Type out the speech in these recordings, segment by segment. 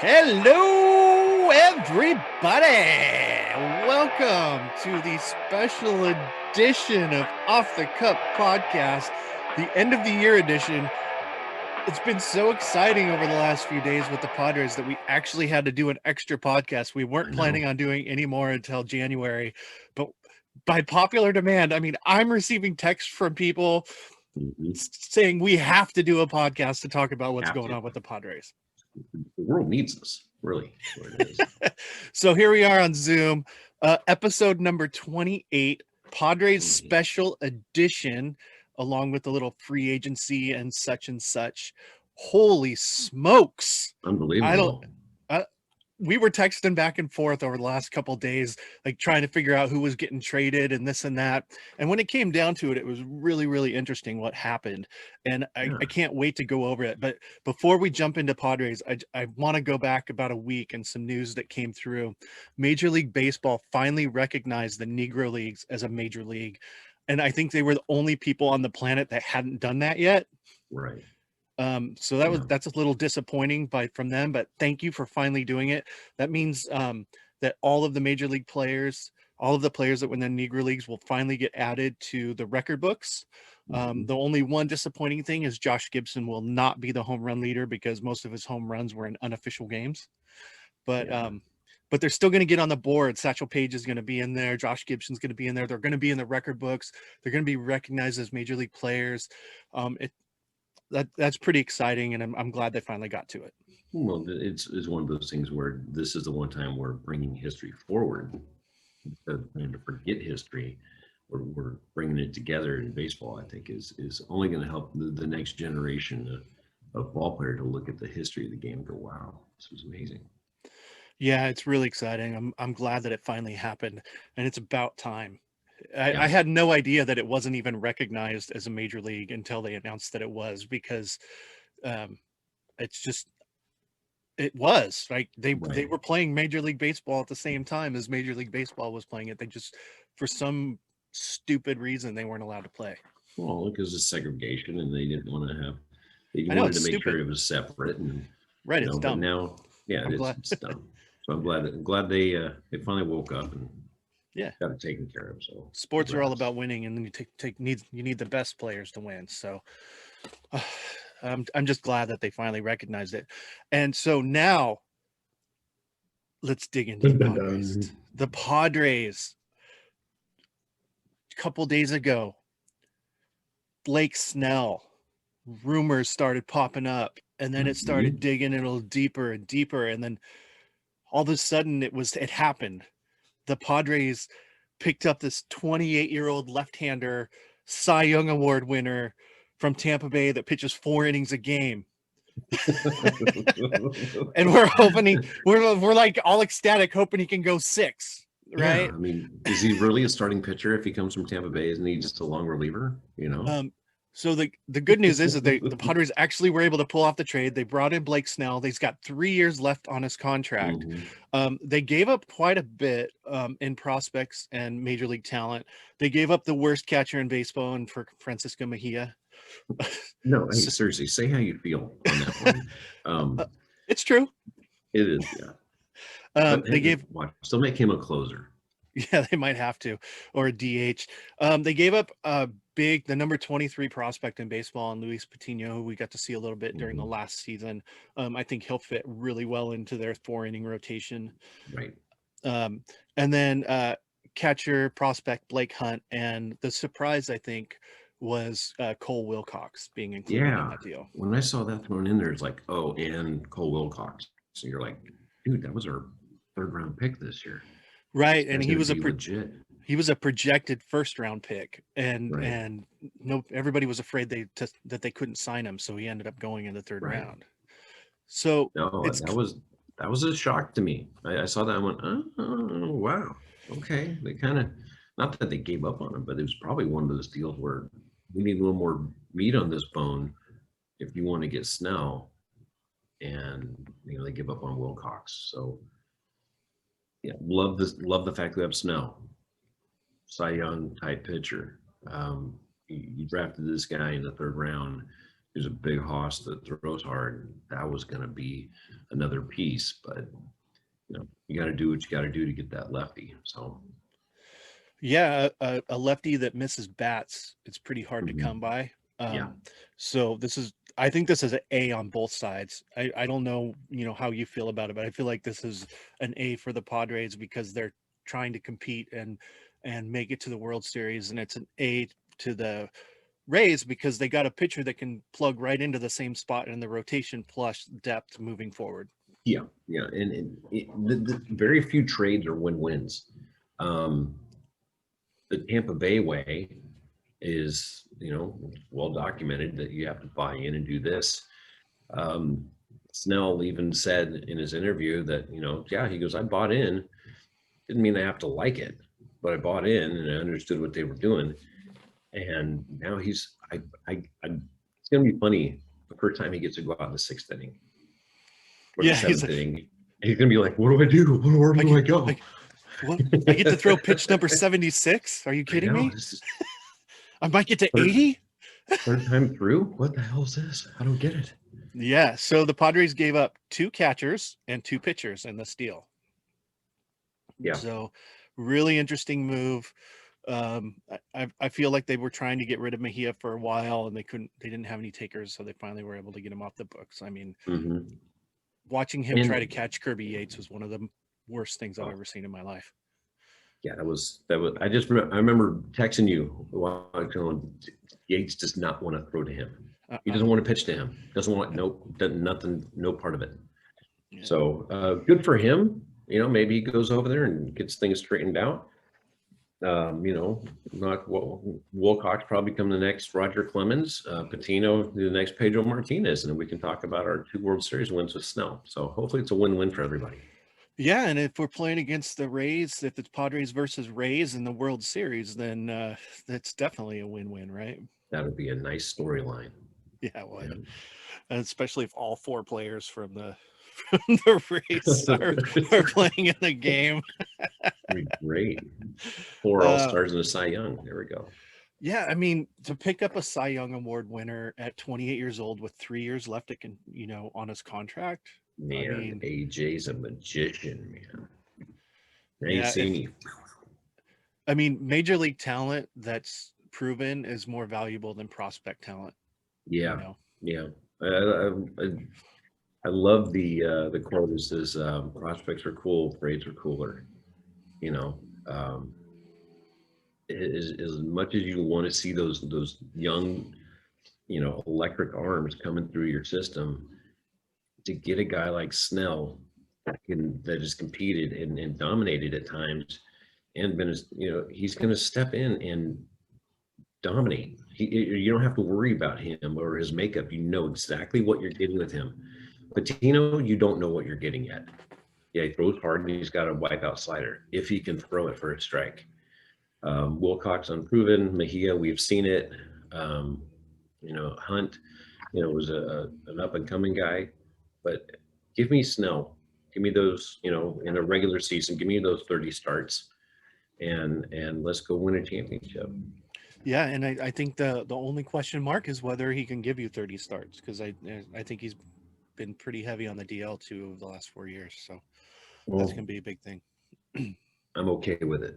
Hello, everybody. Welcome to the special edition of Off the Cup podcast, the end of the year edition. It's been so exciting over the last few days with the Padres that we actually had to do an extra podcast. We weren't planning on doing any more until January, but by popular demand, I mean, I'm receiving texts from people saying we have to do a podcast to talk about what's going on with the Padres. The world needs us, really. What it is. So here we are on Zoom, episode number 28, Padres special edition, along with the little free agency and such. Holy smokes. Unbelievable. We were texting back and forth over the last couple of days, like trying to figure out who was getting traded and this and that. And when it came down to it, it was really, really interesting what happened. And I can't wait to go over it. But before we jump into Padres, I want to go back about a week and some news that came through. Major League Baseball finally recognized the Negro Leagues as a major league. And I think they were the only people on the planet that hadn't done that yet. Right. So that's a little disappointing from them, but thank you for finally doing it. That means that all of the major league players, all of the players that win the Negro Leagues will finally get added to the record books. The only one disappointing thing is Josh Gibson will not be the home run leader because most of his home runs were in unofficial games. But they're still going to get on the board. Satchel Paige is going to be in there. Josh Gibson's going to be in there. They're going to be in the record books. They're going to be recognized as major league players. That's pretty exciting, and I'm glad they finally got to it. Well, it's one of those things where this is the one time we're bringing history forward instead of trying to forget history. We're bringing it together in baseball. I think is only going to help the next generation of ball player to look at the history of the game and go, "Wow, this was amazing." Yeah, it's really exciting. I'm glad that it finally happened, and it's about time. I had no idea that it wasn't even recognized as a major league until they announced that it was, because it was like they were playing Major League Baseball at the same time as Major League Baseball was playing it. They just, for some stupid reason, they weren't allowed to play. Well, because of segregation, and they didn't want to have. They wanted to make sure it was separate, and it's dumb. But now, it's dumb. So I'm glad they finally woke up and. Got it taken care of. So sports are all about winning, and then you need the best players to win. So I'm just glad that they finally recognized it. And so now let's dig into the Padres. The Padres, a couple days ago, Blake Snell, rumors started popping up, and then it started digging a little deeper and deeper, and then all of a sudden it happened. The Padres picked up this 28-year-old left-hander Cy Young Award winner from Tampa Bay that pitches 4 innings a game. And we're like all ecstatic, hoping he can go 6, right? Yeah, I mean, is he really a starting pitcher if he comes from Tampa Bay? Isn't he just a long reliever, So the good news is that the Padres actually were able to pull off the trade. They brought in Blake Snell. He's got 3 years left on his contract. They gave up quite a bit in prospects and major league talent. They gave up the worst catcher in baseball and for Francisco Mejia. No, seriously, say how you feel on that one. It's true. It is, yeah. They still make him a closer. Yeah, they might have to, or a DH. They gave up the number 23 prospect in baseball, and Luis Patino, who we got to see a little bit during the last season. I think he'll fit really well into their 4-inning rotation. Right. And then catcher prospect Blake Hunt, and the surprise, I think, was Cole Wilcox being included in that deal. When I saw that thrown in there, it's like, oh, and Cole Wilcox. So you're like, dude, that was our 3rd-round pick this year. Right, and he was legit. He was a projected 1st-round pick, and everybody was afraid that they couldn't sign him, so he ended up going in the 3rd round. So that was a shock to me. I saw that and went, oh wow, okay. They kind of, not that they gave up on him, but it was probably one of those deals where we need a little more meat on this bone if you want to get Snell, and they give up on Wilcox. So. Yeah, love the fact that we have Snell, Cy Young type pitcher. You drafted this guy in the 3rd round. who's a big hoss that throws hard. That was going to be another piece, but you got to do what you got to do to get that lefty. So Yeah, a lefty that misses bats, it's pretty hard to come by. yeah, So I think this is an A on both sides. I don't know, how you feel about it, but I feel like this is an A for the Padres because they're trying to compete and make it to the World Series, and it's an A to the Rays because they got a pitcher that can plug right into the same spot in the rotation plus depth moving forward. yeah, and the very few trades are win-wins. The Tampa Bay way is, well documented that you have to buy in and do this. Snell even said in his interview that, yeah, he goes, I bought in. Didn't mean I have to like it, but I bought in and I understood what they were doing. And now it's going to be funny the first time he gets to go out in the sixth inning or the seventh inning. He's going to be like, what do I do? Where do I go? What? I get to throw pitch number 76? Are you kidding me? I might get to 80? Third time through? What the hell is this? I don't get it. Yeah, so the Padres gave up 2 catchers and 2 pitchers in the steal. Yeah. So really interesting move. I feel like they were trying to get rid of Mejia for a while and they didn't have any takers, so they finally were able to get him off the books. I mean, watching him try to catch Kirby Yates was one of the worst things I've ever seen in my life. Yeah, that was. I remember texting you going, Yates does not want to throw to him. He doesn't want to pitch to him. Doesn't want, nothing, no part of it. Yeah. So good for him. Maybe he goes over there and gets things straightened out. Wilcox probably become the next Roger Clemens, Patino the next Pedro Martinez, and then we can talk about our 2 World Series wins with Snell. So hopefully it's a win-win for everybody. Yeah, and if we're playing against the Rays, if it's Padres versus Rays in the World Series, then that's definitely a win-win, right? That would be a nice storyline. Yeah, it would. And especially if all 4 players from the Rays are playing in the game. That'd be great. 4 All-Stars and a Cy Young. There we go. Yeah, I mean, to pick up a Cy Young Award winner at 28 years old with 3 years left, on his contract. Man, AJ's a magician, man. I mean, major league talent that's proven is more valuable than prospect talent. Yeah, yeah. I love the quote that says prospects are cool, trades are cooler. As much as you want to see those young, electric arms coming through your system, to get a guy like Snell that has competed and dominated at times and been, he's going to step in and dominate. You don't have to worry about him or his makeup. You know exactly what you're getting with him. Patino, you don't know what you're getting yet. Yeah, he throws hard and he's got a wipeout slider if he can throw it for a strike. Wilcox unproven. Mejia, we've seen it. Hunt, was an up and coming guy. But give me Snell. Give me those, in a regular season. Give me those 30 starts, and let's go win a championship. Yeah, and I think the only question mark is whether he can give you 30 starts, because I think he's been pretty heavy on the DL too over the last 4 years. So that's going to be a big thing. I'm okay with it.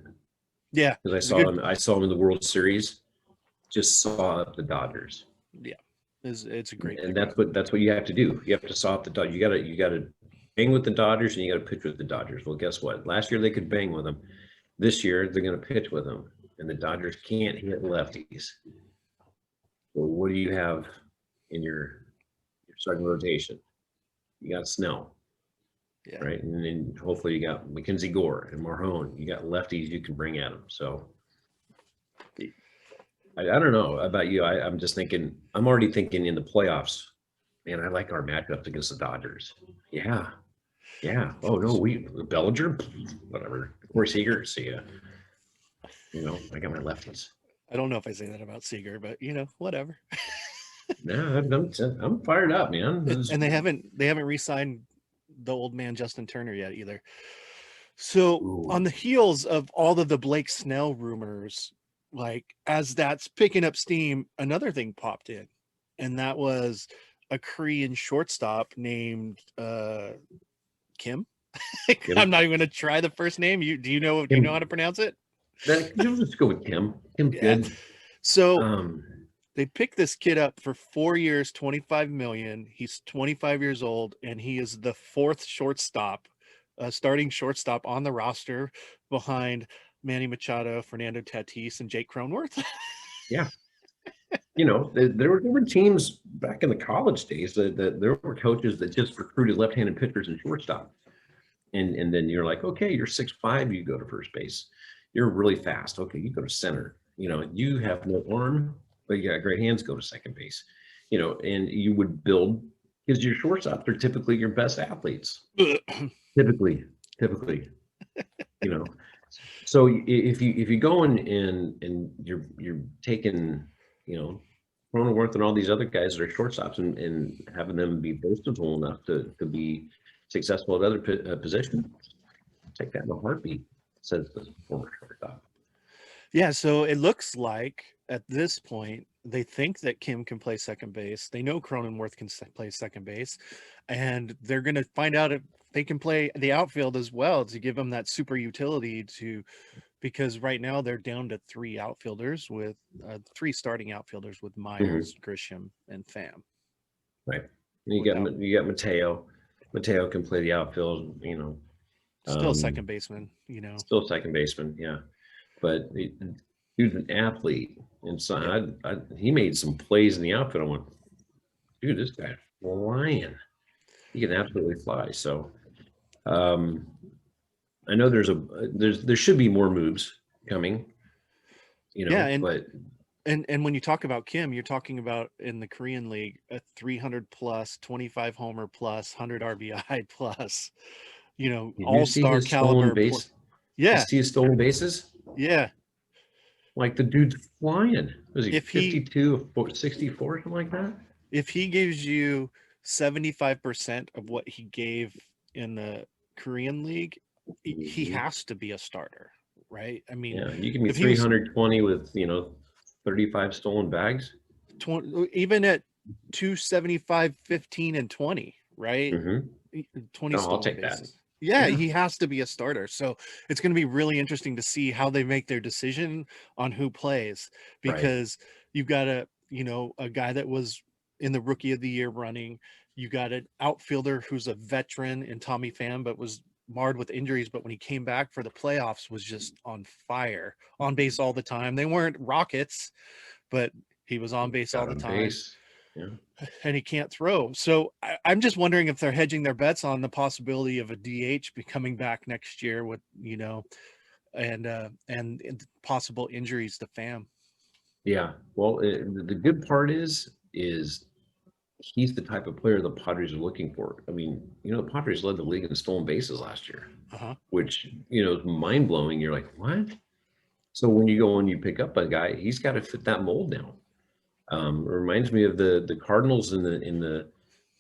Yeah, because I saw him in the World Series. Just saw up the Dodgers. Yeah, it's a great. And that's what you have to do. You have to saw up the Dodgers. You got to bang with the Dodgers and you got to pitch with the Dodgers. Well, guess what? Last year they could bang with them. This year they're going to pitch with them, and the Dodgers can't hit lefties. So what do you have in your starting rotation? You got Snell. Yeah. Right. And then hopefully you got Mackenzie Gore and Marhone. You got lefties you can bring at them. So I don't know about you. I'm just thinking, I'm already thinking in the playoffs, man, I like our matchups against the Dodgers. Yeah. Yeah. Oh no, Bellinger, whatever. Of course, Seager, see ya. I got my lefties. I don't know if I say that about Seager, but whatever. No, I'm fired up, man. And they haven't re-signed the old man Justin Turner yet either. So on the heels of all of the Blake Snell rumors, like as that's picking up steam, another thing popped in, and that was a Korean shortstop named Kim. I'm not even going to try the first name. Do you know how to pronounce it? You'll just go with Kim. Kim's Yeah. good. So Um, they picked this kid up for 4 years, 25 million. He's 25 years old, and he is the fourth shortstop, starting shortstop on the roster behind Manny Machado, Fernando Tatis, and Jake Cronenworth. yeah. There were teams back in the college days that there were coaches that just recruited left-handed pitchers and shortstop. And then you're like, okay, you're 6'5", you go to first base. You're really fast. Okay, you go to center. You have no arm, but you got great hands, go to second base. And you would build, because your shortstops are typically your best athletes. typically. So if you go in and you're taking, Cronenworth and all these other guys that are shortstops and having them be versatile enough to be successful at other positions, take that in a heartbeat, says the former shortstop. Yeah, so it looks like at this point they think that Kim can play second base. They know Cronenworth can play second base, and they're going to find out if they can play the outfield as well to give them that super utility because right now they're down to three outfielders with three starting outfielders with Myers, Grisham, and Pham. Right. You got Mateo. Mateo can play the outfield. Still second baseman. Still second baseman. Yeah, but dude's an athlete, and so he made some plays in the outfield. I went, dude, this guy's flying. He can absolutely fly. So, I know there should be more moves coming. And when you talk about Kim, you're talking about in the Korean League a 300 plus, 25 homer plus, 100 RBI plus, all-star caliber. Yeah. You see his stolen bases? Yeah. Like the dude's flying. Was he 52, 64, something like that? If he gives you 75% of what he gave in the Korean League, he has to be a starter, right? I mean, yeah, you give me 320 with 35 stolen bags. Even at 275, 15, and 20, right? 20 stolen I'll take bases. That. Yeah, he has to be a starter. So it's going to be really interesting to see how they make their decision on who plays, because you've got a guy that was in the Rookie of the Year running. You got an outfielder who's a veteran in Tommy Pham, but was marred with injuries. But when he came back for the playoffs, was just on fire, on base all the time. They weren't rockets, but he was on base all the time. Yeah. And he can't throw. So I'm just wondering if they're hedging their bets on the possibility of a DH coming back next year with, and possible injuries to Pham. Yeah. Well, the good part is he's the type of player the Padres are looking for. I mean, the Padres led the league in stolen bases last year, which, is mind blowing. You're like, what? So when you go and you pick up a guy, he's got to fit that mold now. It reminds me of the Cardinals in the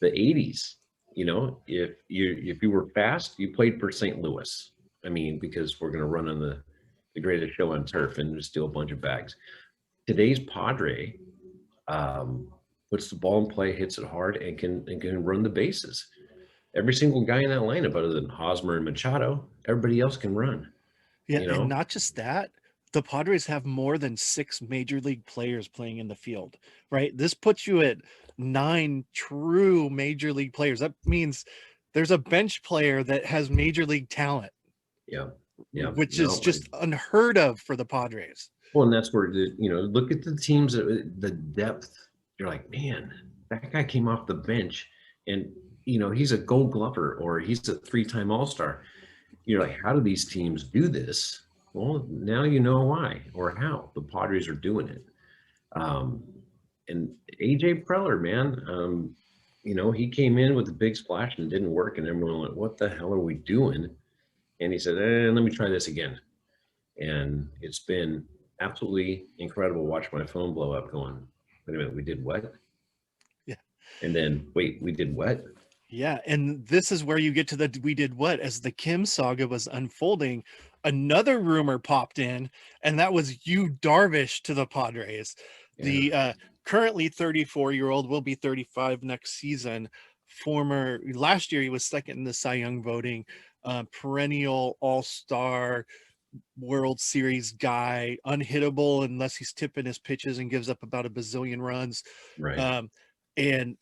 80s. If you were fast, you played for St. Louis. I mean, because we're going to run on the greatest show on turf and steal a bunch of bags. Today's Padre puts the ball in play, hits it hard, and can run the bases. Every single guy in that lineup, other than Hosmer and Machado, everybody else can run. Yeah, and not just that. The Padres have more than 6 major league players playing in the field, right? This puts you at 9 true major league players. That means there's a bench player that has major league talent. Yeah. Which is just unheard of for the Padres. Well, and that's where look at the teams, the depth. You're like, man, that guy came off the bench, and he's a Gold Glover or he's a 3-time All-Star. You're like, how do these teams do this? Well, now you know why or how the Padres are doing it. And AJ Preller, man, he came in with a big splash and didn't work, and everyone went, "What the hell are we doing?" And he said, "Let me try this again." And it's been absolutely incredible. Watch my phone blow up, going, "Wait a minute, we did what?" Yeah. And then, wait, we did what? Yeah, and this is where you get to the we did what. As the Kim saga was unfolding, another rumor popped in, and that was Darvish to the Padres. Yeah. currently 34-year-old, will be 35 next season. Last year he was second in the Cy Young voting, perennial all-star, World Series guy, unhittable unless he's tipping his pitches and gives up about a bazillion runs. Right. And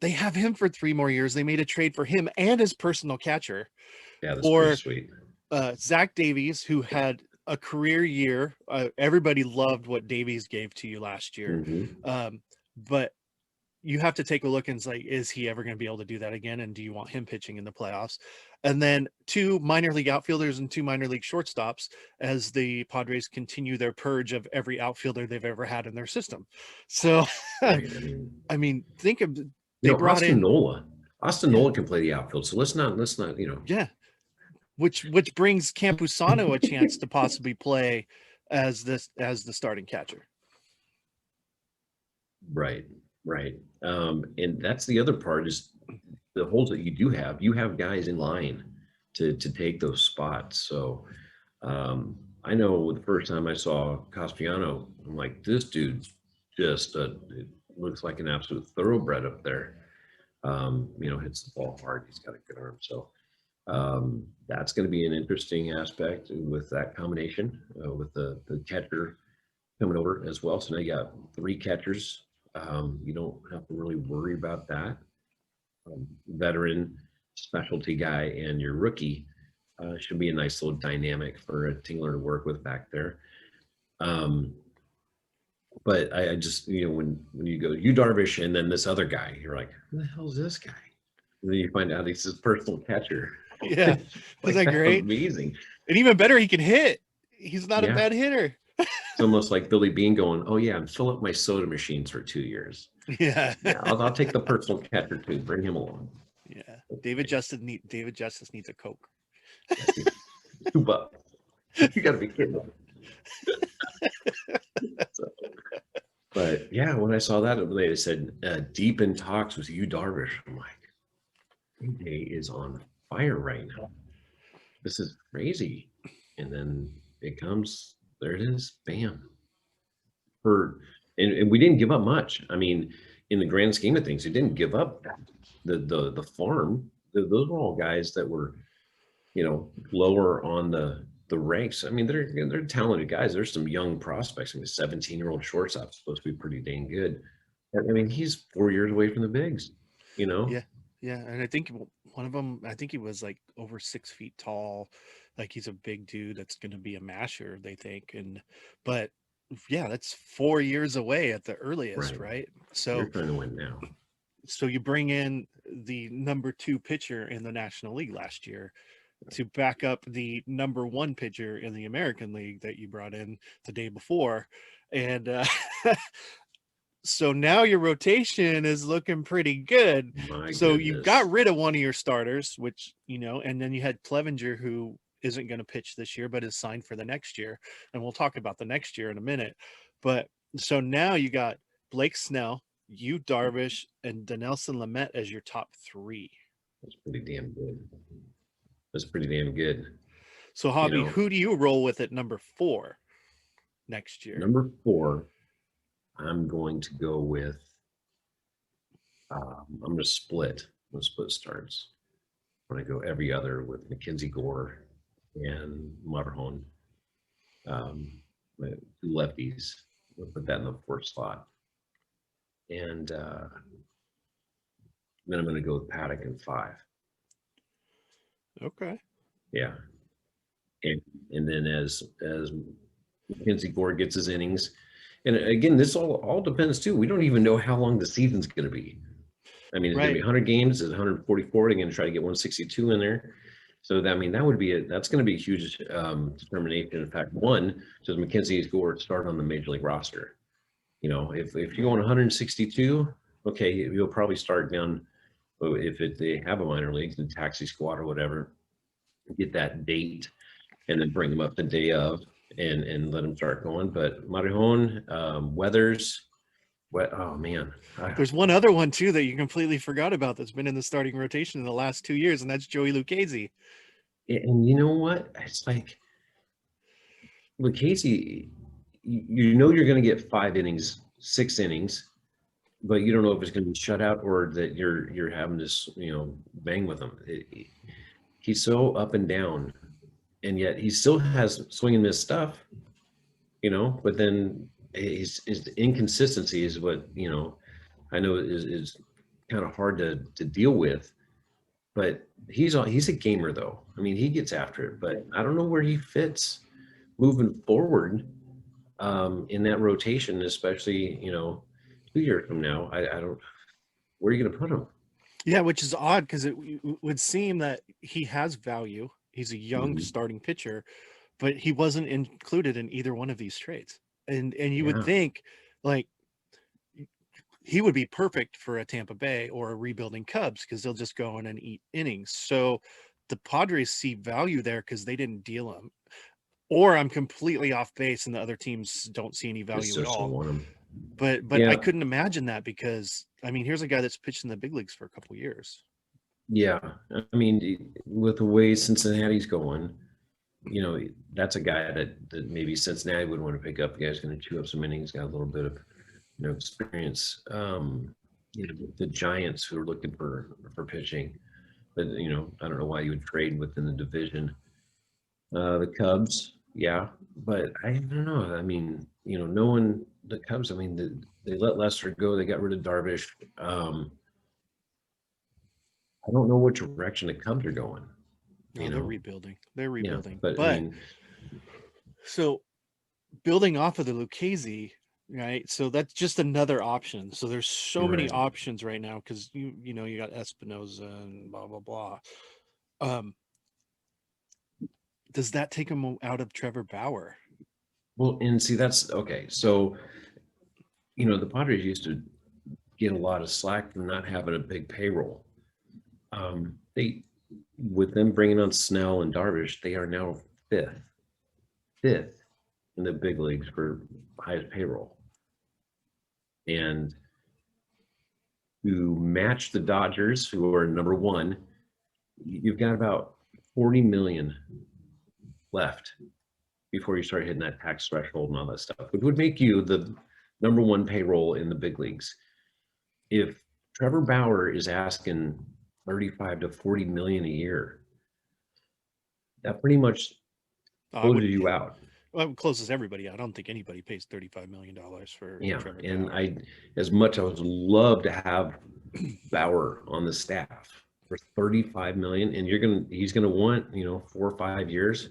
they have him for 3 more years. They made a trade for him and his personal catcher Yeah, that's pretty for sweet. Zach Davies, who had a career year. Everybody loved what Davies gave to you last year. But you have to take a look and say, is he ever going to be able to do that again? And do you want him pitching in the playoffs? And then 2 minor league outfielders and 2 minor league shortstops as the Padres continue their purge of every outfielder they've ever had in their system. So, Right. I mean, think of, they brought in Austin Nola can play the outfield. So let's not, yeah. Which brings Campusano a chance to possibly play as the starting catcher. Right. And that's the other part is the holes that you do have. You have guys in line to take those spots. So I know the first time I saw Castellanos, I'm like, this dude's just it looks like an absolute thoroughbred up there. Hits the ball hard. He's got a good arm. So that's going to be an interesting aspect with that combination with the catcher coming over as well. So now you got 3 catchers. You don't have to really worry about that. Veteran, specialty guy, and your rookie should be a nice little dynamic for a Tingler to work with back there. But I just, when you go, you Darvish, and then this other guy, you're like, who the hell is this guy? And then you find out he's his personal catcher. Yeah. Like, isn't that great? Amazing. And even better, he can hit. He's not a bad hitter. It's almost like Billy Bean going, oh yeah, and fill up my soda machines for 2 years. Yeah. I'll take the personal catcher too. Bring him along. Yeah. David Justice needs a Coke. $2. You gotta be kidding. But yeah, when I saw that, they said deep in talks with you, Darvish. I'm like, he is on fire right now. This is crazy. And then it comes, there it is, bam. And we didn't give up much. I mean, in the grand scheme of things, we didn't give up the farm. Those were all guys that were, lower on the ranks. I mean, they're talented guys. There's some young prospects. I mean, a 17-year-old shortstop supposed to be pretty dang good. I mean, he's 4 years away from the bigs, Yeah. And I think one of them, I think he was like over 6 feet tall. Like he's a big dude that's going to be a masher, they think. But yeah, that's 4 years away at the earliest, right? So you're trying to win now. So you bring in the number 2 pitcher in the National League last year to back up the number 1 pitcher in the American League that you brought in the day before. And so now your rotation is looking pretty good. So you got rid of one of your starters, which, and then you had Clevenger, who isn't going to pitch this year, but is signed for the next year. And we'll talk about the next year in a minute. But so now you got Blake Snell, you Darvish, and Dinelson Lamet as your top 3. That's pretty damn good. So Hobby, who do you roll with at number 4 next year? Number 4, I'm going to go with, I'm going to split. I'm going to split starts. I'm going to go every other with Mackenzie Gore and Matterhorn. 2 lefties. We'll put that in the 4th slot. And then I'm going to go with Paddock in 5. Okay. Yeah. And then as Mackenzie Gore gets his innings, and again, this all depends too. We don't even know how long the season's going to be. I mean, it's going to be 100 games. It's 144. They're going to try to get 162 in there. So that would be that's going to be a huge determination. In fact, one, does Mackenzie Gore start on the major league roster? If you're going 162, okay, you'll probably start down. If they have a minor leagues and taxi squad or whatever, get that date and then bring them up the day of and let them start going. But Marijon, Weathers, oh man. There's one other one too that you completely forgot about that's been in the starting rotation in the last 2 years, and that's Joey Lucchesi. And you know what? It's like Lucchesi, you're going to get 5 innings 6 innings, but you don't know if it's going to be shut out or that you're having this, bang with him. He's so up and down, and yet he still has swing and miss stuff, but then his inconsistency is what, I know is kind of hard to deal with. But he's a gamer though. I mean, he gets after it, but I don't know where he fits moving forward in that rotation, especially 2 years from now. I don't. Where are you going to put him? Yeah, which is odd because it would seem that he has value. He's a young starting pitcher, but he wasn't included in either one of these trades. And you would think like he would be perfect for a Tampa Bay or a rebuilding Cubs because they'll just go in and eat innings. So the Padres see value there because they didn't deal him. Or I'm completely off base and the other teams don't see any value at all. Want him. But I couldn't imagine that because, I mean, here's a guy that's pitched in the big leagues for a couple of years. Yeah. I mean, with the way Cincinnati's going, that's a guy that maybe Cincinnati would want to pick up. The guy's going to chew up some innings, got a little bit of experience. The Giants who are looking for pitching, but I don't know why you would trade within the division. The Cubs, yeah, but I don't know. I mean, no one. The Cubs. I mean, they let Lester go. They got rid of Darvish. I don't know what direction the Cubs are going. No, they're rebuilding. They're rebuilding. Yeah, but I mean, so building off of the Lucchese, right? So that's just another option. So there's so many options right now because you got Espinosa and blah blah blah. Does that take him out of Trevor Bauer? Well, and see, that's okay. So, the Padres used to get a lot of slack for not having a big payroll. They, with them bringing on Snell and Darvish, they are now fifth in the big leagues for highest payroll. And to match the Dodgers, who are number one, you've got about 40 million left before you start hitting that tax threshold and all that stuff, which would make you the number one payroll in the big leagues. If Trevor Bauer is asking 35 to 40 million a year, that pretty much closes you out. Well, it closes everybody out. I don't think anybody pays $35 million for Trevor and Bauer. I, as much I would love to have Bauer on the staff for 35 million, and he's gonna want 4 or 5 years.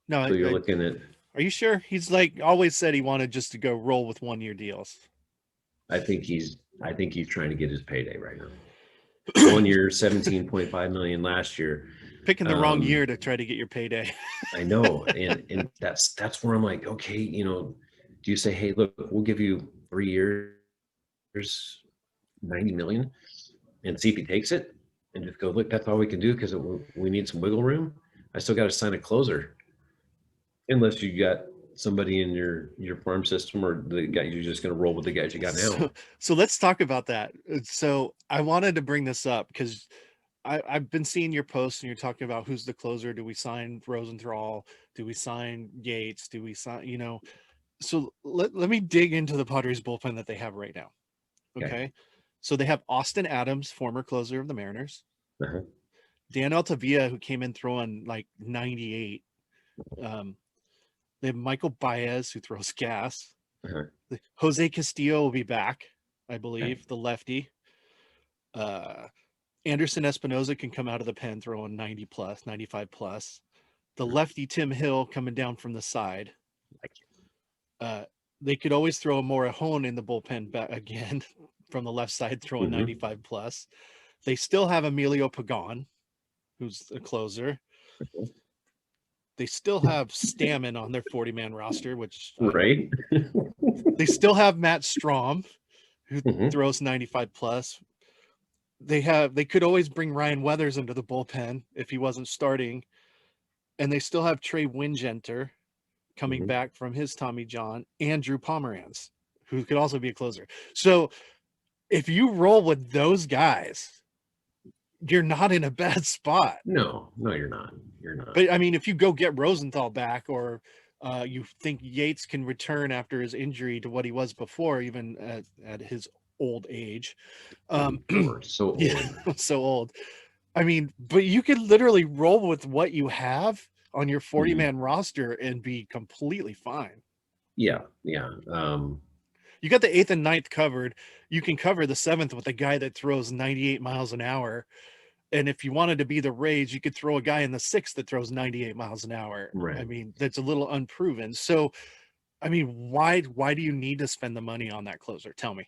No, so you're looking at. Are you sure? He's like always said he wanted just to go roll with 1-year deals. I think he's trying to get his payday right now. 1 year, 17.5 million last year. Picking the wrong year to try to get your payday. I know, and that's where I'm like, okay, do you say, hey, look, we'll give you 3 years, 90 million, and see if he takes it, and just go, look, that's all we can do because we need some wiggle room. I still got to sign a closer, unless you got somebody in your farm system or the guy you're just going to roll with the guys you got now. So let's talk about that. So I wanted to bring this up because I've been seeing your posts and you're talking about who's the closer. Do we sign Rosenthal? Do we sign Yates? Do we sign, so let me dig into the Padres bullpen that they have right now. Okay. So they have Austin Adams, former closer of the Mariners. Uh-huh. Dan Altavilla, who came in throwing like 98. They have Michael Baez, who throws gas. Uh-huh. Jose Castillo will be back, I believe, the lefty. Anderson Espinosa can come out of the pen throwing 90 plus, 95 plus. The lefty Tim Hill coming down from the side. They could always throw a Morejón in the bullpen back again from the left side throwing 95 plus. They still have Emilio Pagan, who's a closer. They still have Stammen on their 40-man roster, which they still have Matt Strom, who throws 95 plus. They could always bring Ryan Weathers into the bullpen if he wasn't starting, and they still have Trey Wingenter coming back from his Tommy John, and Drew Pomeranz, who could also be a closer. So if you roll with those guys, you're not in a bad spot. No, you're not. But I mean, if you go get Rosenthal back or You think Yates can return after his injury to what he was before, even at his old age. So Yeah, old. so old. I mean, but you could literally roll with what you have on your 40-man roster and be completely fine. Yeah. You got the eighth and ninth covered. You can cover the seventh with a guy that throws 98 miles an hour. And if you wanted to be the Rays, you could throw a guy in the sixth that throws 98 miles an hour. I Right. mean, that's a little unproven. So, I mean, why do you need to spend the money on that closer? Tell me.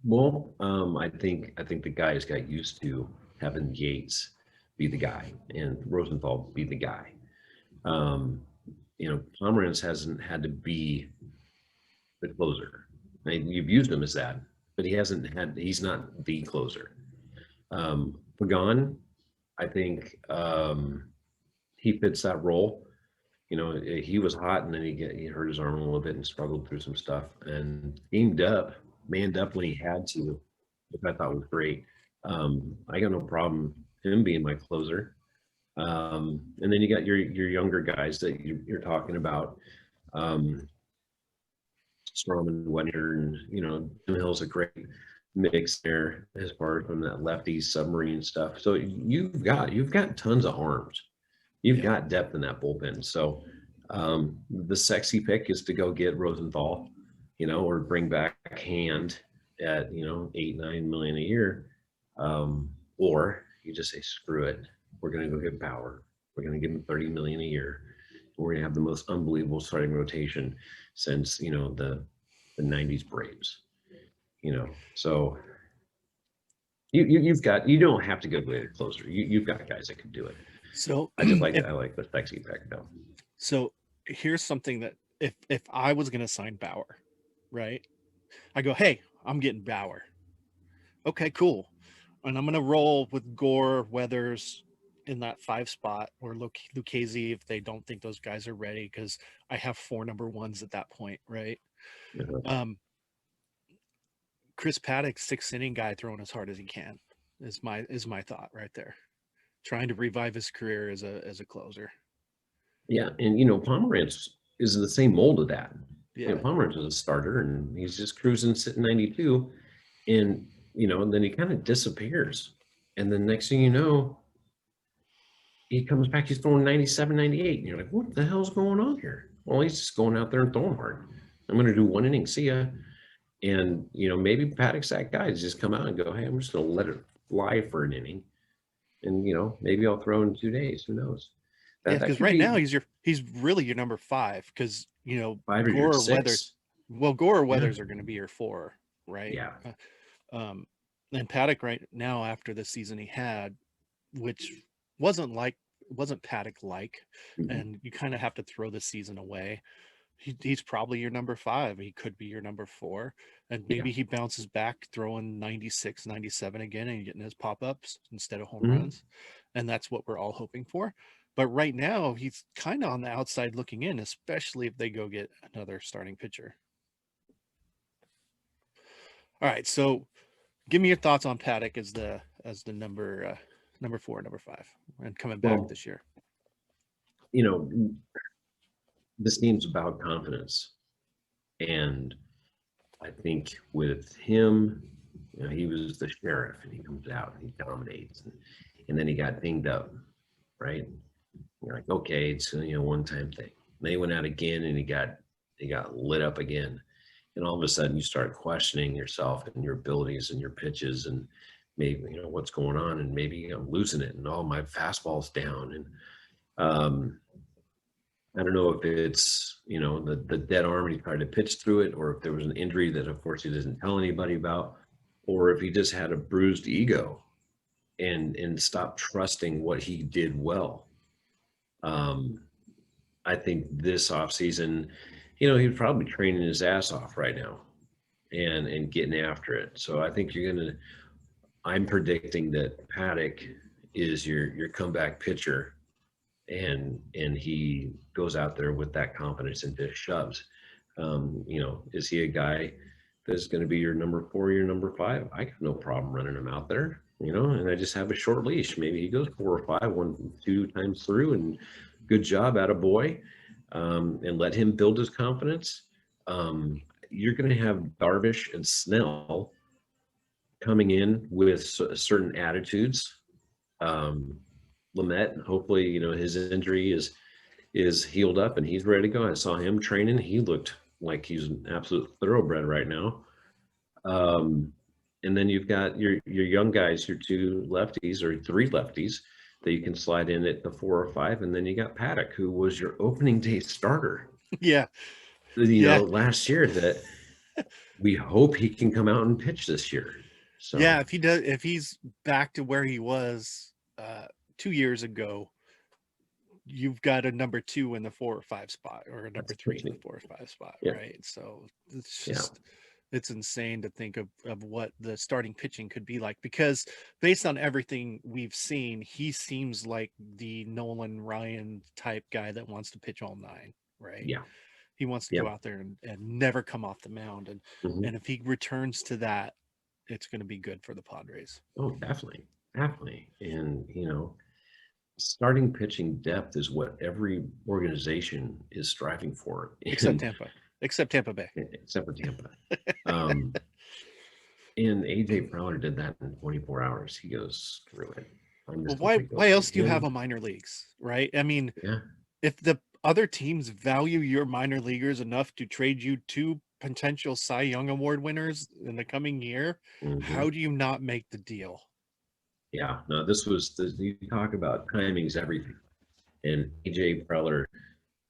Well, I think the guys got used to having Yates be the guy and Rosenthal be the guy. Pomeranz hasn't had to be the closer. I mean, you've used him as that, but he's not the closer. Pagan, I think he fits that role. He was hot and then he hurt his arm a little bit and struggled through some stuff and manned up when he had to, which I thought was great. I got no problem him being my closer. And then you got your younger guys that you're talking about. Strom and Wender, and Jim Hill's a great mix there as far as from that lefty submarine stuff. So you've got tons of arms. You've got depth in that bullpen. So the sexy pick is to go get Rosenthal, or bring back Hand at 8-9 million a year, or you just say screw it. We're going to go get Bauer. We're going to give him 30 million a year. We're going to have the most unbelievable starting rotation since the 90s Braves. So you don't have to go with a closer. You've got guys that can do it. So I like the sexy pick though. So here's something that if I was gonna sign Bauer, right? I go, hey, I'm getting Bauer. Okay, cool. And I'm gonna roll with Gore, Weathers in that 5 spot, or Lucchesi if they don't think those guys are ready, because I have 4 number ones at that point, right? Chris Paddock, 6th inning guy throwing as hard as he can is my thought right there. Trying to revive his career as a closer. Yeah, and Pomeranz is in the same mold of that. Yeah. Pomeranz is a starter and he's just cruising sitting 92, and and then he kind of disappears. And then next thing you know, he comes back, he's throwing 97, 98. And you're like, what the hell's going on here? Well, he's just going out there and throwing hard. I'm going to do 1 inning, see ya. And, maybe Paddock's that guy to just come out and go, hey, I'm just going to let it fly for an inning. And, maybe I'll throw in 2 days. Who knows? Yeah, because right now he's really your number 5, because, 5 Gore or 6. Weathers. Well, Gore or Weathers are going to be your 4, right? Yeah. And Paddock right now, after the season he had, which wasn't Paddock like, and you kind of have to throw the season away. He's probably your number 5. He could be your number 4, and maybe he bounces back throwing 96, 97 again and getting his pop-ups instead of home runs, and that's what we're all hoping for. But right now he's kind of on the outside looking in, especially if they go get another starting pitcher. All right, so give me your thoughts on Paddock as the number 4, number 5, and coming back this year. This team's about confidence, and I think with him, he was the sheriff, and he comes out and he dominates, and then he got dinged up, right? You're like, okay, it's one-time thing. And then he went out again, and he got lit up again, and all of a sudden you start questioning yourself and your abilities and your pitches, and maybe what's going on, and maybe I'm losing it, and my fastball's down, and I don't know if it's, the dead arm and he tried to pitch through it, or if there was an injury that, of course, he doesn't tell anybody about, or if he just had a bruised ego and stopped trusting what he did well. I think this offseason, he's probably training his ass off right now and getting after it. So I think I'm predicting that Paddock is your comeback pitcher. And he goes out there with that confidence and just shoves. Is he a guy that's going to be your number 4, your number 5? I got no problem running him out there, and I just have a short leash. Maybe he goes 4 or 5, 1, 2 times through, and good job, attaboy. and let him build his confidence. You're going to have Darvish and Snell coming in with certain attitudes. Lamette, hopefully, his injury is healed up and he's ready to go. I saw him training. He looked like he's an absolute thoroughbred right now. And then you've got your young guys, your two lefties or three lefties that you can slide in at the 4 or 5. And then you got Paddock, who was your opening day starter. Yeah. Last year, that we hope he can come out and pitch this year. So yeah, if he's back to where he was 2 years ago, you've got a number 2 in the 4 or 5 spot, or a number 3 in the 4 or 5 spot, right? So it's just it's insane to think of what the starting pitching could be like, because based on everything we've seen, he seems like the Nolan Ryan type guy that wants to pitch all 9, right? Yeah. He wants to go out there and never come off the mound. And and if he returns to that, it's going to be good for the Padres. Oh, definitely. And, starting pitching depth is what every organization is striving for. Except Tampa Bay. Except for Tampa. And AJ Preller did that in 24 hours. He goes, screw it. Well, why else do you have a minor leagues, right? I mean, if the other teams value your minor leaguers enough to trade you 2 potential Cy Young Award winners in the coming year, how do you not make the deal? Yeah, no, you talk about timing's everything. And AJ Preller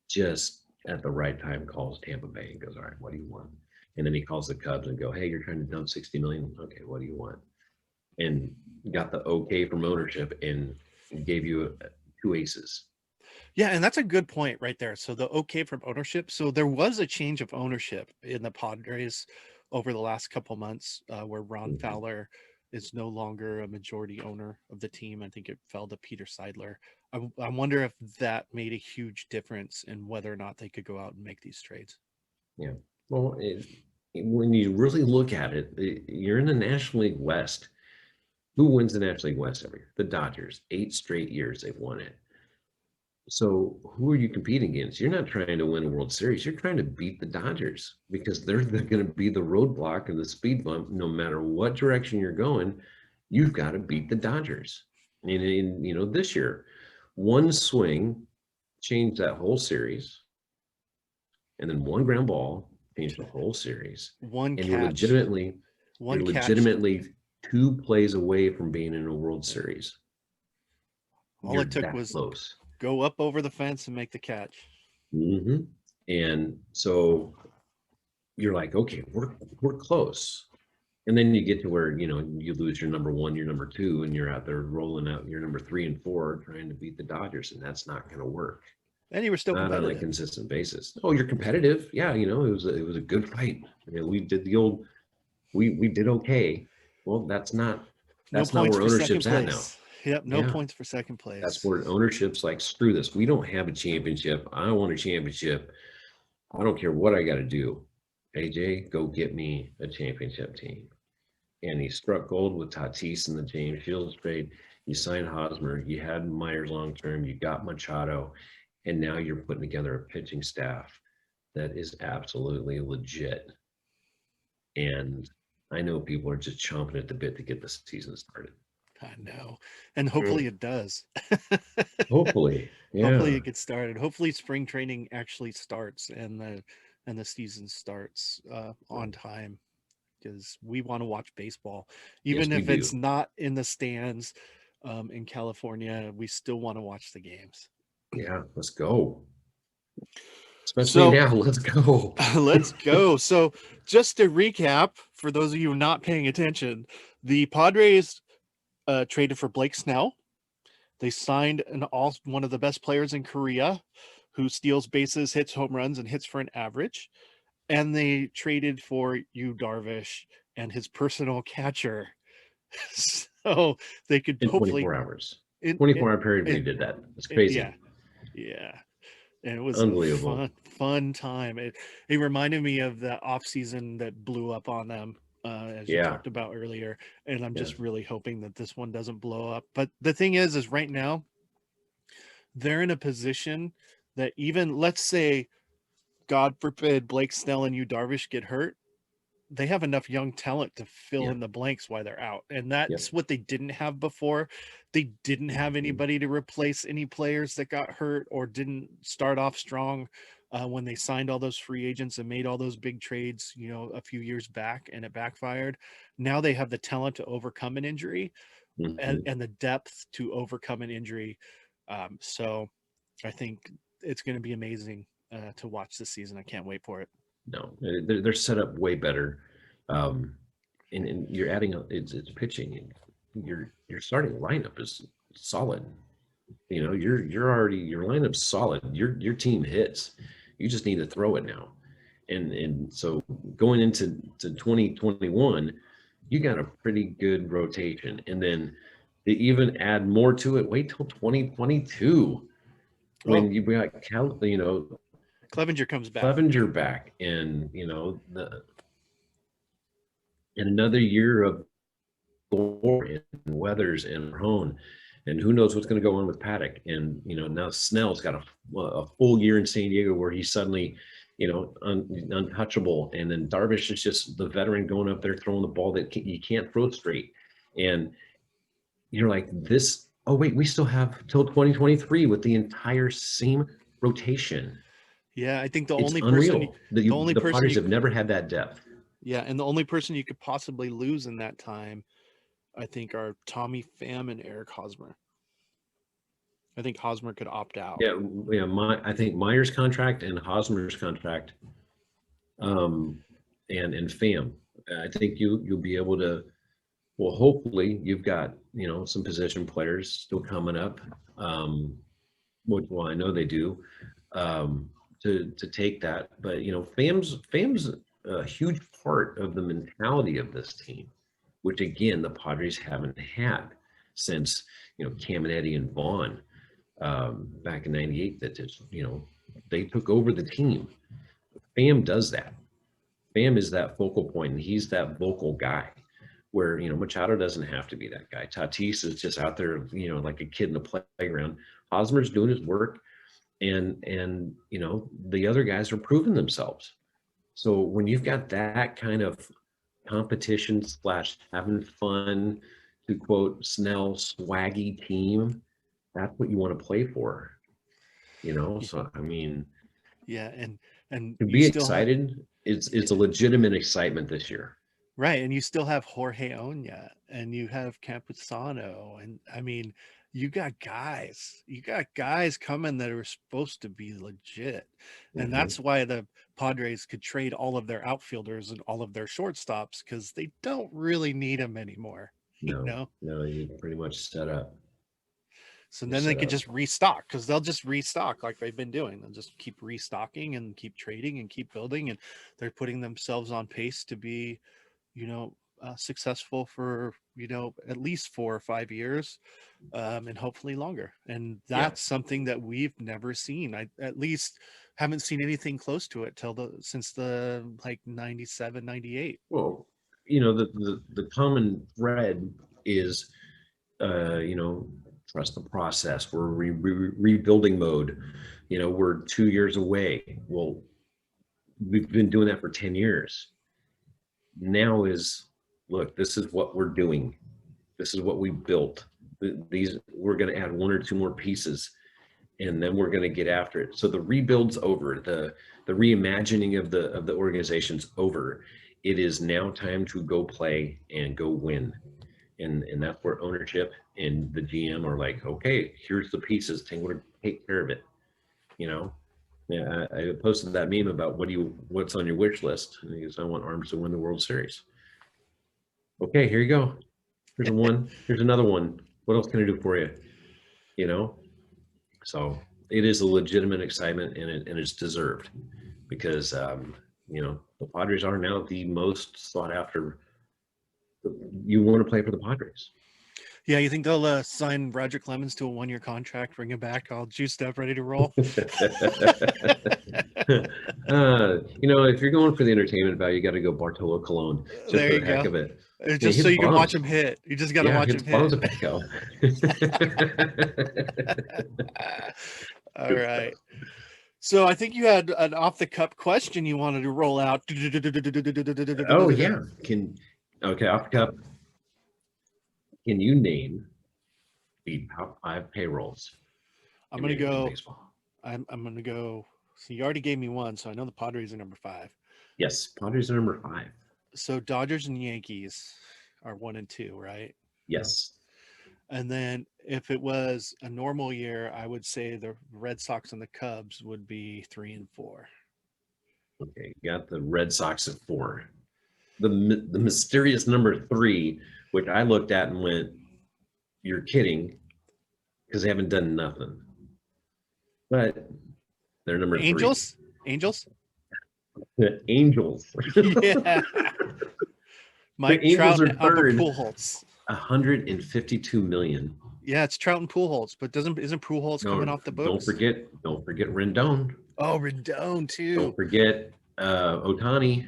just at the right time calls Tampa Bay and goes, all right, what do you want? And then he calls the Cubs and go, hey, you're trying to dump $60 million. Okay, what do you want? And got the okay from ownership and gave you 2 aces. Yeah, and that's a good point right there. So the okay from ownership. So there was a change of ownership in the Padres over the last couple months, where Ron Fowler is no longer a majority owner of the team. I think it fell to Peter Seidler. I wonder if that made a huge difference in whether or not they could go out and make these trades. Yeah. Well, when you really look at it, you're in the National League West. Who wins the National League West every year? The Dodgers. 8 straight years they've won it. So who are you competing against? You're not trying to win a World Series. You're trying to beat the Dodgers, because they're going to be the roadblock and the speed bump. No matter what direction you're going, you've got to beat the Dodgers. And this year, one swing changed that whole series, and then one ground ball changed the whole series. You're legitimately 2 plays away from being in a World Series. All it took was close. Go up over the fence and make the catch. And so you're like, okay, we're close. And then you get to where, you lose your number 1, your number 2, and you're out there rolling out your number 3 and 4, trying to beat the Dodgers, and that's not going to work. And you were still not on a consistent basis. Oh, you're competitive. Yeah, it was a good fight. We did we did okay. Well, that's not where ownership's at now. Yep, no points for second place. That's where ownership's like, screw this. We don't have a championship. I want a championship. I don't care what I got to do. AJ, go get me a championship team. And he struck gold with Tatis in the James Shields trade. You signed Hosmer. You had Myers long term. You got Machado. And now you're putting together a pitching staff that is absolutely legit. And I know people are just chomping at the bit to get the season started. I know. And hopefully it does. Hopefully. Yeah. Hopefully it gets started. Hopefully spring training actually starts and the season starts on time, because we want to watch baseball. Even if it's not in the stands in California, we still want to watch the games. Yeah, let's go. Especially now, let's go. Let's go. So just to recap, for those of you not paying attention, the Padres traded for Blake Snell. They signed one of the best players in Korea, who steals bases, hits home runs, and hits for an average. And they traded for Yu Darvish and his personal catcher. So they could in hopefully 24 hours. 24-hour period we did that. It's crazy. Yeah. And it was unbelievable. a fun time. It reminded me of the off season that blew up on them, as you talked about earlier. And I'm just really hoping that this one doesn't blow up. But the thing is right now they're in a position that even, let's say, God forbid, Blake Snell and Yu Darvish get hurt, they have enough young talent to fill Yeah. in the blanks while they're out. And Yep. that's what they didn't have before. They didn't have anybody to replace any players that got hurt or didn't start off strong when they signed all those free agents and made all those big trades, a few years back, and it backfired. Now they have the talent to overcome an injury Mhm. and the depth to overcome an injury. So I think it's going to be amazing to watch this season. I can't wait for it. No, they're set up way better. Um, and you're adding it's pitching. Your starting lineup is solid. You're already your lineup's solid. Your team hits. You just need to throw it now. And so going into 2021, you got a pretty good rotation. And then to even add more to it, wait till 2022 Oh, when you got Clevenger comes back. Clevenger back, and in another year of Gore and Weathers and Rahone, and who knows what's going to go on with Paddock. And now Snell's got a full year in San Diego where he's suddenly untouchable, and then Darvish is just the veteran going up there throwing the ball that you can't throw straight, and you're like this. Oh wait, we still have till 2023 with the entire same rotation. Yeah, I think the It's only person, unreal. the only The person Padres you, have never had that depth. yeah, and the only person you could possibly lose in that time, I think, are Tommy Pham and Eric Hosmer. I think Hosmer could opt out. Yeah, I think Meyer's contract and Hosmer's contract, and Pham. I think you'll be able to. Well, hopefully you've got some position players still coming up. Which, well, I know they do. To take that, but Pham's a huge part of the mentality of this team, which again the Padres haven't had since Caminiti and Vaughn back in '98. That they took over the team. Pham does that. Pham is that focal point, and he's that vocal guy. Where Machado doesn't have to be that guy. Tatis is just out there, like a kid in the playground. Hosmer's doing his work, and the other guys are proving themselves. So when you've got that kind of competition / having fun, to quote Snell, swaggy team, that's what you want to play for. So I mean, Yeah, and to you be still have, excited, it's a legitimate excitement this year. right, and you still have Jorge Oña, and you have Campusano, and I mean, you got guys coming that are supposed to be legit, and Mhm. that's why the Padres could trade all of their outfielders and all of their shortstops because they don't really need them anymore, you No, know. no, you pretty much set up. So You're then they set could up. just restock because they'll just restock like they've been doing. They'll just keep restocking and keep trading and keep building, and they're putting themselves on pace to be successful for at least 4 or 5 years, and hopefully longer. And Yeah. that's something that we've never seen. I at least haven't seen anything close to it since the like 97, 98. Well, the common thread is, trust the process. We're rebuilding mode. We're 2 years away. Well, we've been doing that for 10 years. Now is, look, this is what we're doing. This is what we built. These we're going to add one or two more pieces, and then we're going to get after it. So the rebuild's over. The reimagining of the organization's over. It is now time to go play and go win. And that's where ownership and the GM are like, okay, here's the pieces. Take care of it. Yeah, I posted that meme about what's on your wish list. And he goes, I want Arms to win the World Series. Okay, here you go. Here's one. Here's another one. What else can I do for you? So it is a legitimate excitement, and it's deserved because the Padres are now the most sought after. You want to play for the Padres. Yeah, you think they'll sign Roger Clemens to a 1-year contract, bring him back all juiced up, ready to roll? If you're going for the entertainment value, you got to go Bartolo Colon just There for you the heck go. of it. Just so His you can watch bombs. him hit. You just got to Yeah, watch his him bombs hit. of Petco. All right. So I think you had an off the cup question you wanted to roll out. Oh yeah. Okay, off the cup. Can you name the top 5 payrolls I'm in gonna Major League go. Baseball? I'm gonna go. So you already gave me one, so I know the Padres are number 5. Yes, Padres are number 5. So Dodgers and Yankees are 1 and 2, right? Yes. And then if it was a normal year, I would say the Red Sox and the Cubs would be 3 and 4. Okay, you got the Red Sox at 4. The mysterious number 3, which I looked at and went, "You're kidding," because they haven't done nothing. But they're number 3. Angels. The Angels. Yeah. The Mike Angels Trout are and Albert third, Pujols. 152 million. Yeah, it's Trout and Pujols, but isn't Pujols coming No, off the don't books? forget Rendon. Oh, Rendon too. Don't forget Ohtani.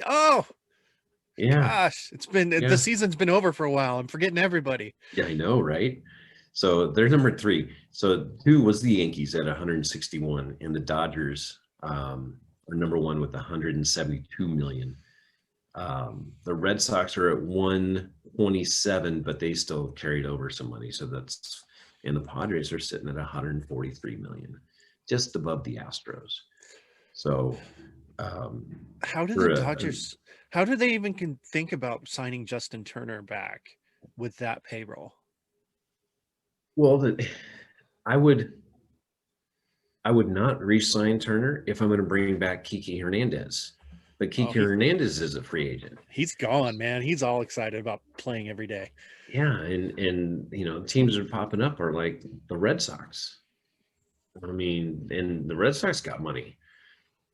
Oh Yeah, gosh, the yeah, season's been over for a while. I'm forgetting everybody. yeah. I know, right? So they're number 3. So 2 was the Yankees at 161, and the Dodgers are number 1 with 172 million. The Red Sox are at 127, but they still carried over some money. So and the Padres are sitting at 143 million, just above the Astros. So, How do the Dodgers? How do they even can think about signing Justin Turner back with that payroll? well, I would not re-sign Turner if I'm going to bring back Kiki Hernandez. But Kiki Hernandez is a free agent. He's gone, man. He's all excited about playing every day. Yeah, and teams are popping up are like the Red Sox. I mean, and the Red Sox got money.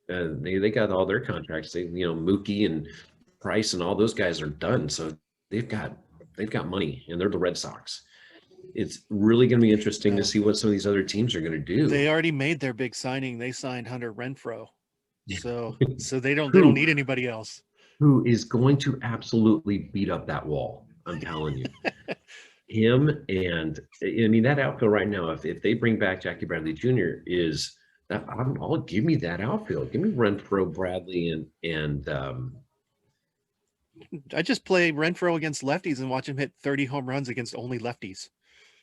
They got all their contracts. They Mookie and Price and all those guys are done. So they've got money, and they're the Red Sox. It's really going to be interesting to see what some of these other teams are going to do. They already made their big signing. They signed Hunter Renfroe. So they don't need anybody else. Who is going to absolutely beat up that wall? I'm telling you. Him and I mean that outfield right now. If they bring back Jackie Bradley Jr. is that I'll give me that outfield. Give me Renfroe, Bradley, and I just play Renfroe against lefties and watch him hit 30 home runs against only lefties.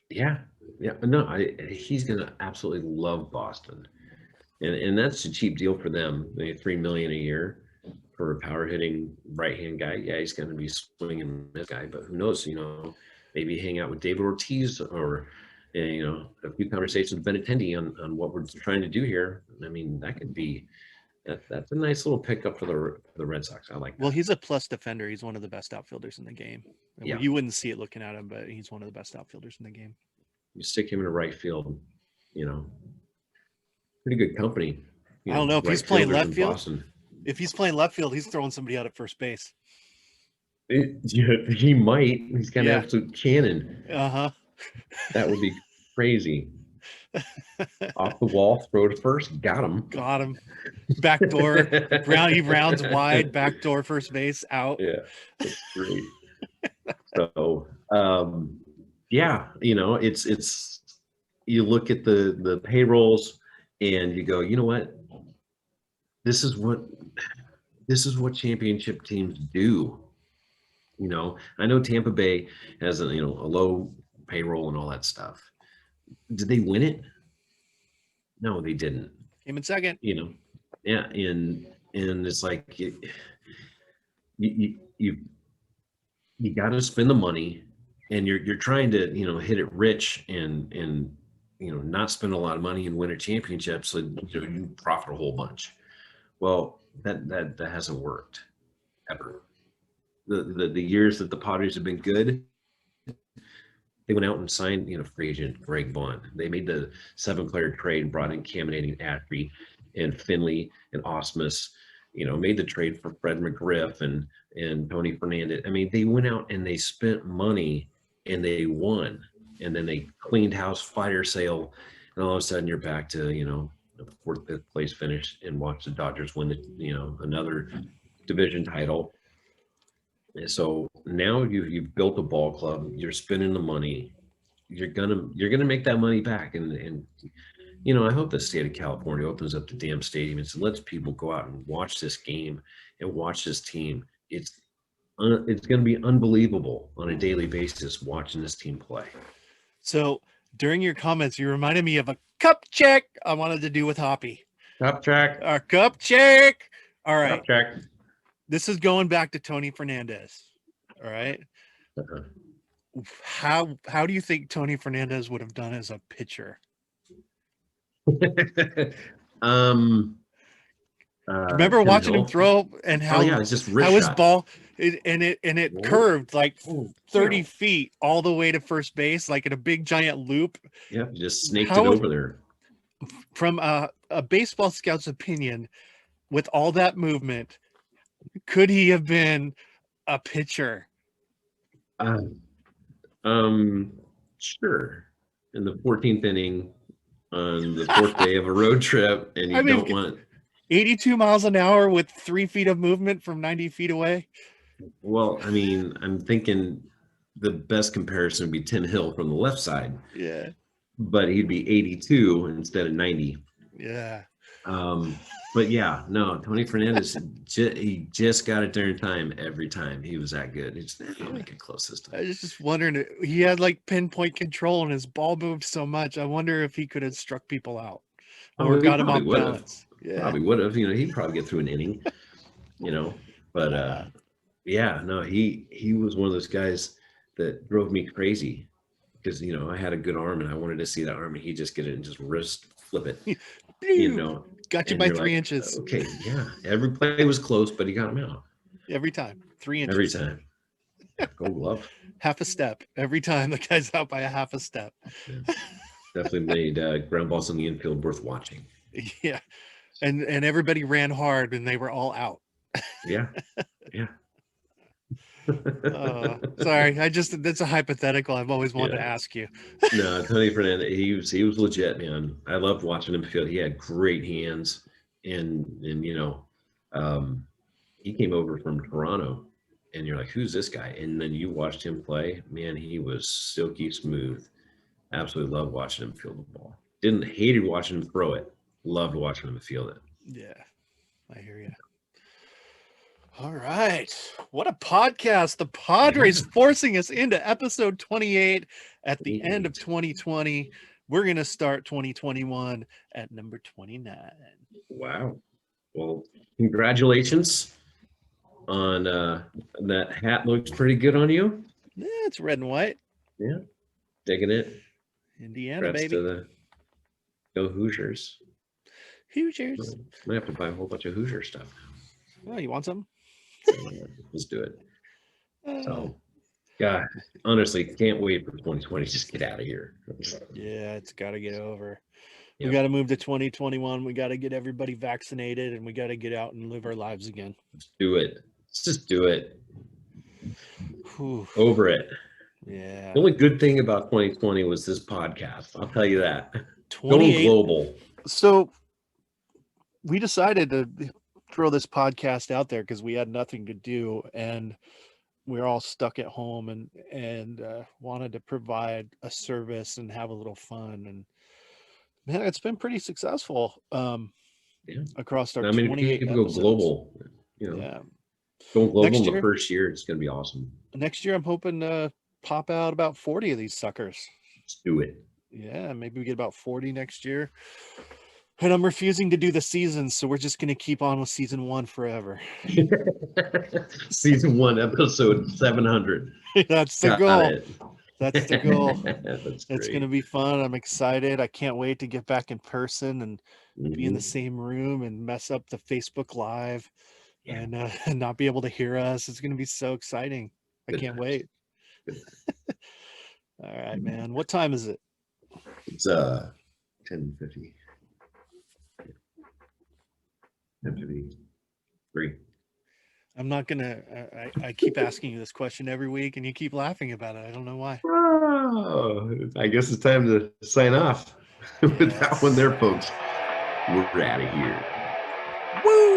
Yeah. No, he's gonna absolutely love Boston, and that's a cheap deal for them. They $3 million a year for a power hitting right hand guy. Yeah, he's gonna be swinging this guy, but who knows? Maybe hang out with David Ortiz or a few conversations with Benintendi on what we're trying to do here. I mean, that could be that's a nice little pickup for the Red Sox. I like that. Well, he's a plus defender. He's one of the best outfielders in the game. Yeah. You wouldn't see it looking at him, but he's one of the best outfielders in the game. You stick him in a right field, pretty good company. I don't know if he's playing left field. If he's playing left field, he's throwing somebody out at first base. He might. He's got an absolute cannon. That would be crazy. Off the wall, throw to first, got him. Backdoor, he rounds wide, backdoor first base, out. Yeah, that's great. So, it's you look at the payrolls and you go, you know what? This is what championship teams do. I know Tampa Bay has a low payroll and all that stuff. Did they win it? No, they didn't. Came in second. Yeah, and it's like you got to spend the money, and you're trying to hit it rich and not spend a lot of money and win a championship, so you profit a whole bunch. Well, that hasn't worked ever. The years that the Padres have been good, they went out and signed, free agent Greg Vaughn. They made the 7-player trade and brought in Cam Ashby and Finley and Osmus. Made the trade for Fred McGriff and Tony Fernandez. I mean, they went out and they spent money and they won. And then they cleaned house, fire sale, and all of a sudden you're back to a 4th, 5th place finish and watch the Dodgers win another division title. So now you've built a ball club. You're spending the money. You're gonna make that money back, and you know, I hope the state of California opens up the damn stadium and lets people go out and watch this game and watch this team. It's going to be unbelievable on a daily basis watching this team play. So during your comments, you reminded me of a cup check I wanted to do with Hoppy. Cup check. Our cup check. All right. Cup check. This is going back to Tony Fernandez. All right. Uh-huh. How do you think Tony Fernandez would have done as a pitcher? Remember watching him throw and how it's just wrist how his shot. ball it curved like 30 feet all the way to first base, like in a big giant loop. Yeah, just snaked it over there. From a baseball scout's opinion, with all that movement, could he have been a pitcher? Sure. In the 14th inning on the 4th day of a road trip, and you don't want 82 miles an hour with 3 feet of movement from 90 feet away. Well, I mean, I'm thinking the best comparison would be Tim Hill from the left side. Yeah. But he'd be 82 instead of 90. Yeah. But yeah, no, Tony Fernandez, he just got it during time every time. He was that good. He's make it close this time. I was just wondering, he had like pinpoint control and his ball moved so much. I wonder if he could have struck people out or got him off balance. Yeah. Probably would have. You know, he'd probably get through an inning, you know. But yeah, no, he was one of those guys that drove me crazy because, you know, I had a good arm and I wanted to see that arm and he'd just get it and just wrist flip it, you know. Got you by 3 inches. Okay, yeah. Every play was close, but he got him out. Every time. 3 inches. Every time. Gold glove. Half a step. Every time the guy's out by a half a step. Yeah. Definitely made ground balls in the infield worth watching. Yeah. And everybody ran hard and they were all out. Yeah. Yeah. Sorry, that's a hypothetical I've always wanted to ask you. No, Tony Fernandez, he was legit, man. I loved watching him field. He had great hands, and you know, he came over from Toronto, and you're like, who's this guy? And then you watched him play. Man, he was silky smooth. Absolutely loved watching him field the ball. Hated watching him throw it. Loved watching him field it. Yeah, I hear you. All right. What a podcast. The Padres forcing us into episode 28 at the end of 2020. We're going to start 2021 at number 29. Wow. Well, congratulations on that hat. Looks pretty good on you. Yeah, it's red and white. Yeah. Digging it. Indiana, Congrats baby. to go Hoosiers. Hoosiers. Might have to buy a whole bunch of Hoosier stuff. Oh, you want some? Let's do it. So, God, honestly, can't wait for 2020. Just get out of here. Yeah, it's got to get over. Yep. We got to move to 2021. We got to get everybody vaccinated, and we got to get out and live our lives again. Let's do it. Let's just do it. Whew. Over it. Yeah. The only good thing about 2020 was this podcast. I'll tell you that. Going 28 global. So we decided to throw this podcast out there because we had nothing to do and we're all stuck at home and wanted to provide a service and have a little fun. And man, it's been pretty successful across our 28 people go global, you know. Yeah. Going global in the first year, it's going to be awesome. Next year, I'm hoping to pop out about 40 of these suckers. Let's do it. Yeah, maybe we get about 40 next year. And I'm refusing to do the seasons, so we're just going to keep on with season 1 forever. Season 1, episode 700. That's the goal. That's the goal. It's going to be fun. I'm excited. I can't wait to get back in person and be in the same room and mess up the Facebook Live and not be able to hear us. It's going to be so exciting. I can't wait. All right, man. What time is it? It's 10:50. 10:53. I'm not gonna. I keep asking you this question every week, and you keep laughing about it. I don't know why. Oh, I guess it's time to sign off with that one there, folks. We're out of here. Woo!